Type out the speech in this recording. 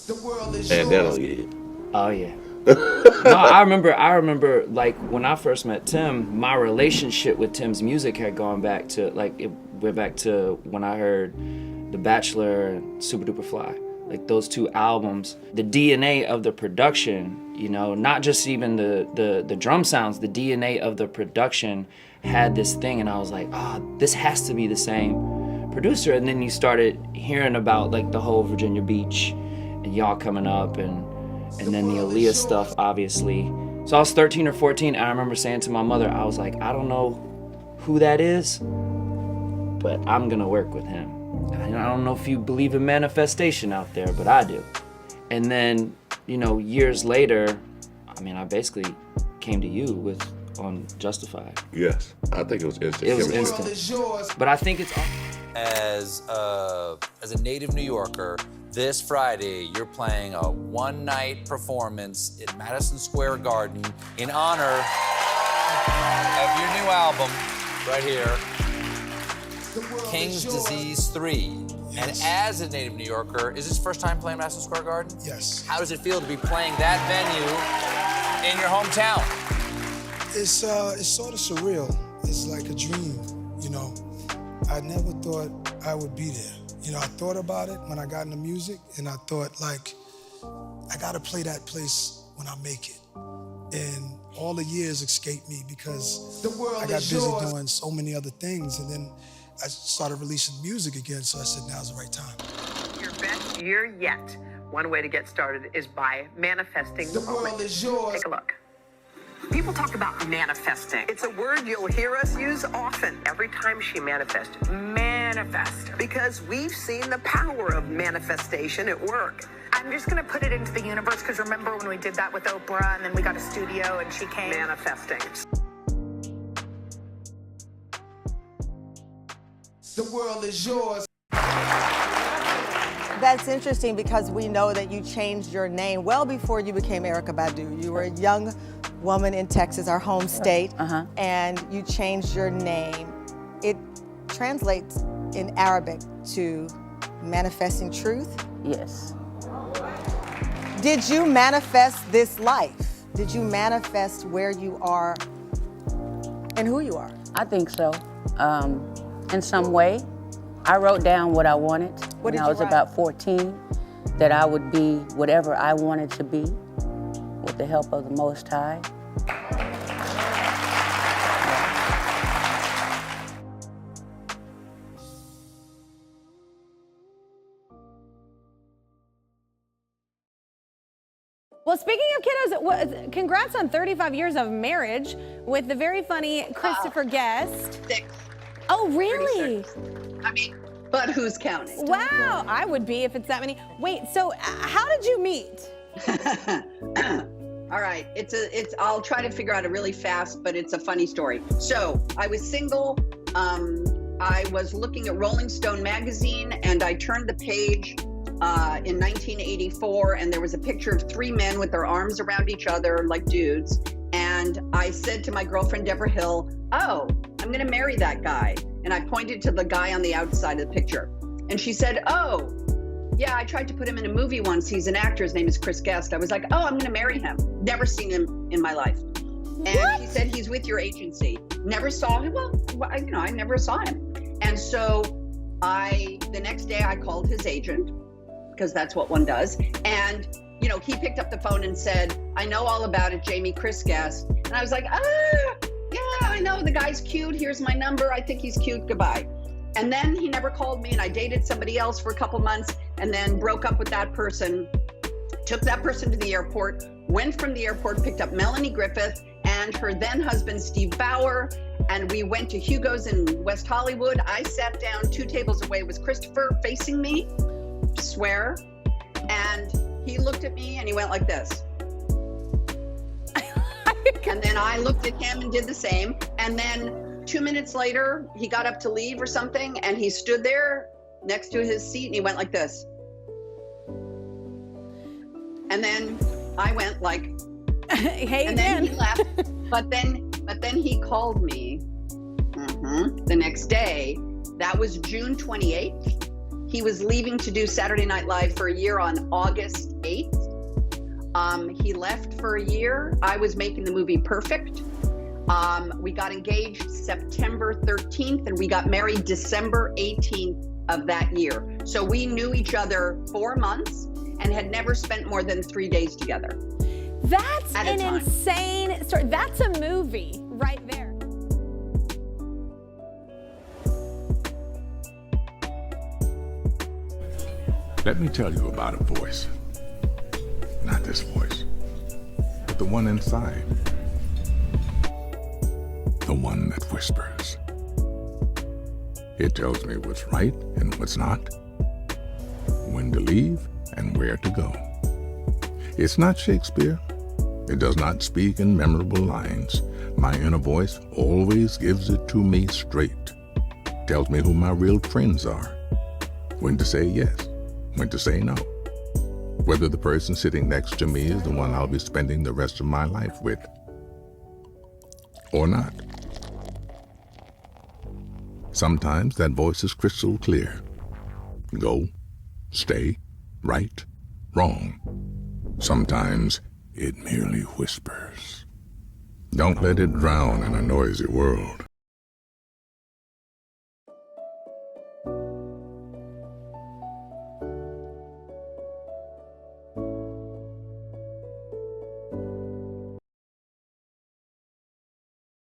And that'll get it. Oh yeah. No, I remember like when I first met Tim, my relationship with Tim's music had gone back to it went back to when I heard The Bachelor and Super Duper Fly. Like those two albums, the DNA of the production, not just even the drum sounds, the DNA of the production had this thing, and I was like, this has to be the same producer. And then you started hearing about like the whole Virginia Beach and y'all coming up and then the Aaliyah stuff, obviously. So I was 13 or 14, and I remember saying to my mother, I was like, I don't know who that is, but I'm gonna work with him. I don't know if you believe in manifestation out there, but I do. And then, years later, I basically came to you on Justified. Yes, I think it was instant. It was instant. But I think it's... As a native New Yorker, this Friday, you're playing a one-night performance in Madison Square Garden in honor of your new album right here, King's Disease 3. Yes. And as a native New Yorker, is this first time playing Madison Square Garden? Yes. How does it feel to be playing that venue in your hometown? It's sort of surreal. It's like a dream, I never thought I would be there. I thought about it when I got into music, and I thought, I gotta play that place when I make it. And all the years escaped me because I got busy doing so many other things, and then I started releasing music again, so I said, now's the right time. Your best year yet. One way to get started is by manifesting the moment. world is yours. Take a look. People talk about manifesting. It's a word you'll hear us use often. Every time she manifests. Manifest. Because we've seen the power of manifestation at work. I'm just gonna put it into the universe, because remember when we did that with Oprah and then we got a studio and she came? Manifesting. The world is yours. That's interesting because we know that you changed your name well before you became erykahbadu. You were a young woman in Texas, our home state, and you changed your name. It translates in Arabic to manifesting truth. Yes. Did you manifest this life? Did you manifest where you are and who you are? I think so. In some way. I wrote down what I wanted when I was about 14, that I would be whatever I wanted to be with the help of the Most High. Well, speaking of kiddos, congrats on 35 years of marriage with the very funny Christopher Guest. 6. Oh, really? 36. But who's counting? Wow, I would be if it's that many. Wait, so how did you meet? All right, I'll try to figure out it really fast, but it's a funny story. So I was single. I was looking at Rolling Stone magazine, and I turned the page in 1984, and there was a picture of 3 men with their arms around each other like dudes. And I said to my girlfriend, Deborah Hill, oh, I'm gonna marry that guy. And I pointed to the guy on the outside of the picture. And she said, oh, yeah, I tried to put him in a movie once. He's an actor, his name is Chris Guest. I was like, oh, I'm gonna marry him. Never seen him in my life. And he said, he's with your agency. Never saw him, I never saw him. And so the next day I called his agent, because that's what one does. And he picked up the phone and said, I know all about it, Jamie, Chris Guest. And I was like, yeah, I know, the guy's cute. Here's my number. I think he's cute. Goodbye. And then he never called me, and I dated somebody else for a couple months and then broke up with that person, took that person to the airport, went from the airport, picked up Melanie Griffith and her then husband, Steve Bauer, and we went to Hugo's in West Hollywood. I sat down 2 tables away with Christopher facing me, swear, and he looked at me and he went like this. And then I looked at him and did the same. And then 2 minutes later, he got up to leave or something, and he stood there next to his seat and he went like this. And then I went like, hey, and then he left. But then he called me the next day. That was June 28th. He was leaving to do Saturday Night Live for a year on August 8th. He left for a year. I was making the movie Perfect. We got engaged September 13th and we got married December 18th of that year. So we knew each other 4 months and had never spent more than 3 days together. That's an insane story. That's a movie right there. Let me tell you about a voice. Not this voice, but the one inside. The one that whispers. It tells me what's right and what's not, when to leave and where to go. It's not Shakespeare. It does not speak in memorable lines. My inner voice always gives it to me straight. Tells me who my real friends are, when to say yes, when to say no, whether the person sitting next to me is the one I'll be spending the rest of my life with, or not. Sometimes that voice is crystal clear. Go, stay, right, wrong. Sometimes it merely whispers. Don't let it drown in a noisy world.